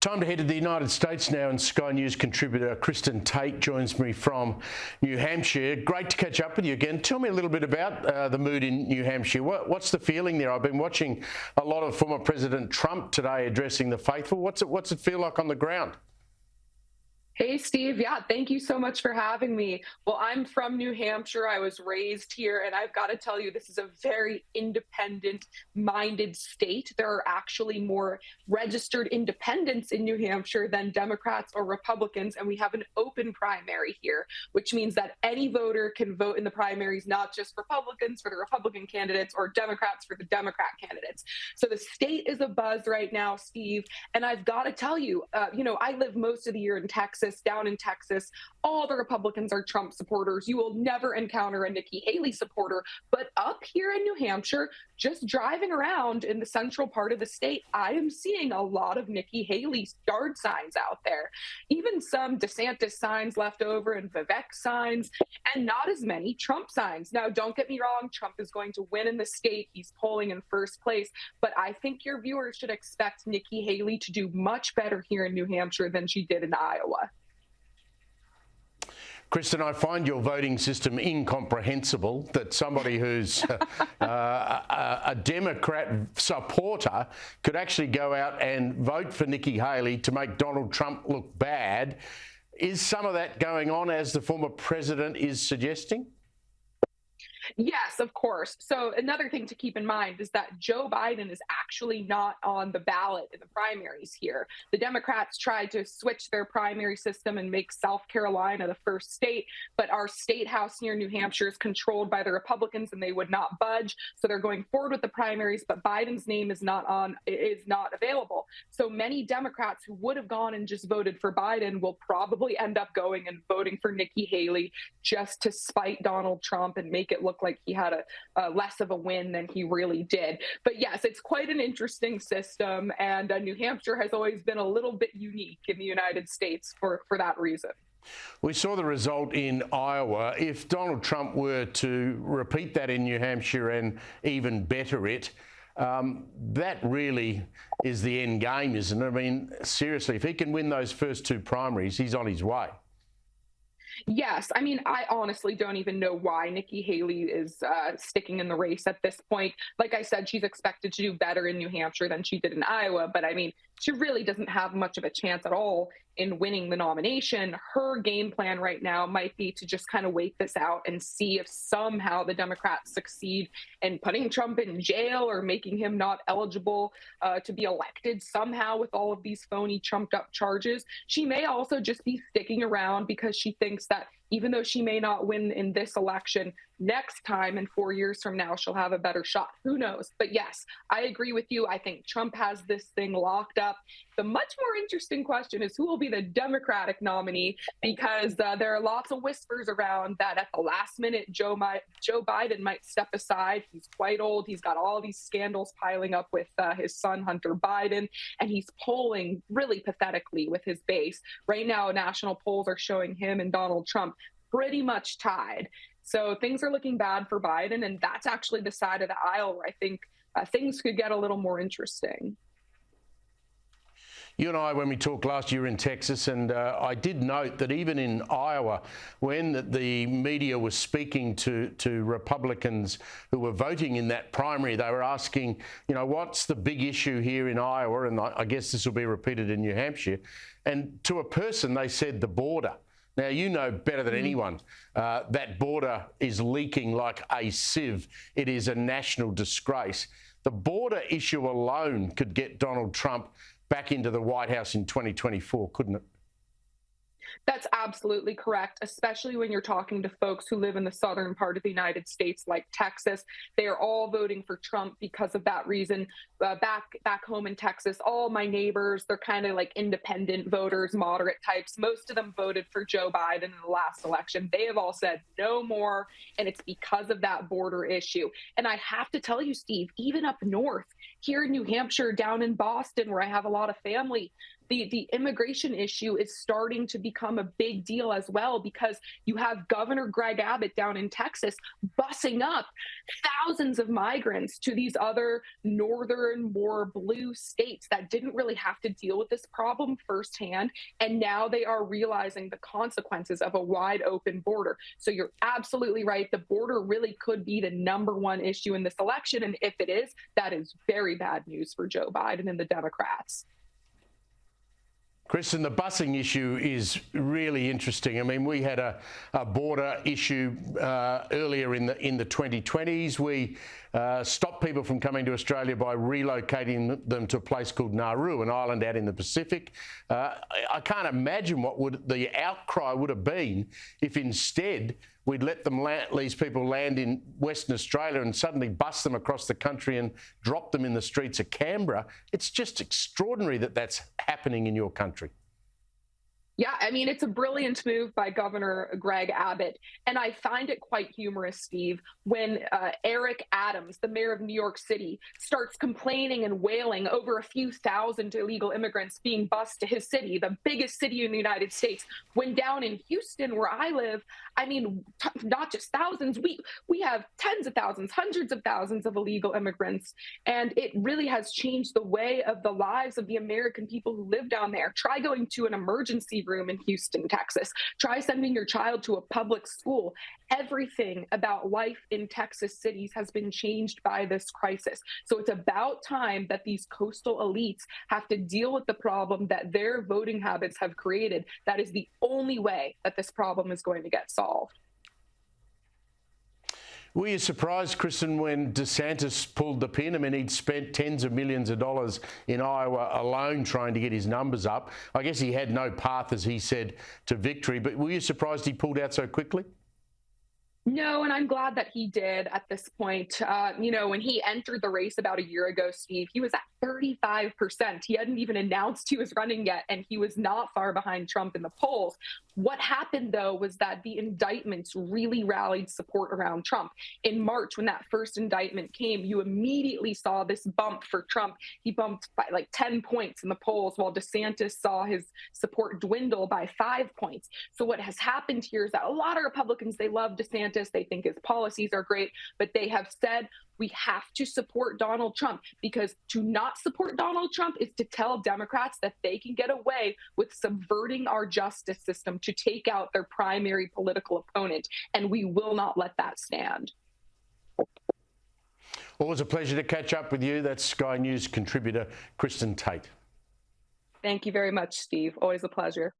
Time to head to the United States now, and Sky News contributor Kristen Tate joins me from New Hampshire. Great to catch up with you again. Tell me a little bit about the mood in New Hampshire. What's the feeling there? I've been watching a lot of former President Trump today addressing the faithful. What's it feel like on the ground? Hey, Steve. Yeah, thank you so much for having me. Well, I'm from New Hampshire. I was raised here, and I've got to tell you, this is a very independent-minded state. There are actually more registered independents in New Hampshire than Democrats or Republicans, and we have an open primary here, which means that any voter can vote in the primaries, not just Republicans for the Republican candidates or Democrats for the Democrat candidates. So the state is abuzz right now, Steve, and I've got to tell you, I live most of the year in Texas. Down in Texas, all the Republicans are Trump supporters. You will never encounter a Nikki Haley supporter. But up here in New Hampshire, just driving around in the central part of the state, I am seeing a lot of Nikki Haley yard signs out there. Even some DeSantis signs left over and Vivek signs, and not as many Trump signs. Now, don't get me wrong, Trump is going to win in the state. He's polling in first place. But I think your viewers should expect Nikki Haley to do much better here in New Hampshire than she did in Iowa. Kristen, I find your voting system incomprehensible, that somebody who's a Democrat supporter could actually go out and vote for Nikki Haley to make Donald Trump look bad. Is some of that going on, as the former president is suggesting? Yes, of course. So another thing to keep in mind is that Joe Biden is actually not on the ballot in the primaries here. The Democrats tried to switch their primary system and make South Carolina the first state, but our state house near New Hampshire is controlled by the Republicans and they would not budge. So they're going forward with the primaries, but Biden's name is not available. So many Democrats who would have gone and just voted for Biden will probably end up going and voting for Nikki Haley just to spite Donald Trump and make it look like he had a less of a win than he really did. But yes, it's quite an interesting system, and New Hampshire has always been a little bit unique in the United States for that reason. We saw the result in Iowa. If Donald Trump were to repeat that in New Hampshire and even better it, that really is the end game, isn't it? I mean, seriously, if he can win those first two primaries, he's on his way. Yes. I mean, I honestly don't even know why Nikki Haley is sticking in the race at this point. Like I said, she's expected to do better in New Hampshire than she did in Iowa. But I mean, she really doesn't have much of a chance at all in winning the nomination. Her game plan right now might be to just kind of wait this out and see if somehow the Democrats succeed in putting Trump in jail or making him not eligible to be elected somehow with all of these phony trumped up charges. She may also just be sticking around because she thinks that even though she may not win in this election, next time in 4 years from now, she'll have a better shot. Who knows? But yes, I agree with you. I think Trump has this thing locked up. The much more interesting question is who will be the Democratic nominee, because there are lots of whispers around that at the last minute, Joe Biden might step aside. He's quite old. He's got all these scandals piling up with his son, Hunter Biden, and he's polling really pathetically with his base. Right now, national polls are showing him and Donald Trump pretty much tied. So things are looking bad for Biden, and that's actually the side of the aisle where I think things could get a little more interesting. You and I, when we talked last year in Texas, and I did note that even in Iowa, when the media was speaking to Republicans who were voting in that primary, they were asking, what's the big issue here in Iowa? And I guess this will be repeated in New Hampshire. And to a person, they said the border. Now, you know better than anyone, that border is leaking like a sieve. It is a national disgrace. The border issue alone could get Donald Trump back into the White House in 2024, couldn't it? That's absolutely correct, especially when you're talking to folks who live in the southern part of the United States, like Texas. They are all voting for Trump because of that reason. Back home in Texas, all my neighbors, they're kind of like independent voters, moderate types. Most of them voted for Joe Biden in the last election. They have all said no more, and it's because of that border issue. And I have to tell you, Steve, even up north, here in New Hampshire, down in Boston, where I have a lot of family, the immigration issue is starting to become a big deal as well, because you have Governor Greg Abbott down in Texas bussing up thousands of migrants to these other northern, more blue states that didn't really have to deal with this problem firsthand. And now they are realizing the consequences of a wide open border. So you're absolutely right. The border really could be the #1 issue in this election. And if it is, that is very bad news for Joe Biden and the Democrats. Kristen, the busing issue is really interesting. I mean, we had a border issue earlier in the 2020s. We stopped people from coming to Australia by relocating them to a place called Nauru, an island out in the Pacific. I can't imagine what the outcry would have been if instead we'd let these people land in Western Australia and suddenly bus them across the country and drop them in the streets of Canberra. It's just extraordinary that that's happening in your country. Yeah, I mean, it's a brilliant move by Governor Greg Abbott. And I find it quite humorous, Steve, when Eric Adams, the mayor of New York City, starts complaining and wailing over a few thousand illegal immigrants being bused to his city, the biggest city in the United States. When down in Houston, where I live, I mean, not just thousands, we have tens of thousands, hundreds of thousands of illegal immigrants. And it really has changed the way of the lives of the American people who live down there. Try going to an emergency room in Houston, Texas. Try sending your child to a public school. Everything about life in Texas cities has been changed by this crisis. So it's about time that these coastal elites have to deal with the problem that their voting habits have created. That is the only way that this problem is going to get solved. Were you surprised, Kristen, when DeSantis pulled the pin? I mean, he'd spent tens of millions of dollars in Iowa alone trying to get his numbers up. I guess he had no path, as he said, to victory. But were you surprised he pulled out so quickly? No, and I'm glad that he did at this point. When he entered the race about a year ago, Steve, he was at 35%. He hadn't even announced he was running yet, and he was not far behind Trump in the polls. What happened, though, was that the indictments really rallied support around Trump. In March, when that first indictment came, you immediately saw this bump for Trump. He bumped by like 10 points in the polls, while DeSantis saw his support dwindle by 5 points. So what has happened here is that a lot of Republicans, they love DeSantis. They think his policies are great, but they have said we have to support Donald Trump, because to not support Donald Trump is to tell Democrats that they can get away with subverting our justice system to take out their primary political opponent. And we will not let that stand. Always a pleasure to catch up with you. That's Sky News contributor Kristen Tate. Thank you very much, Steve. Always a pleasure.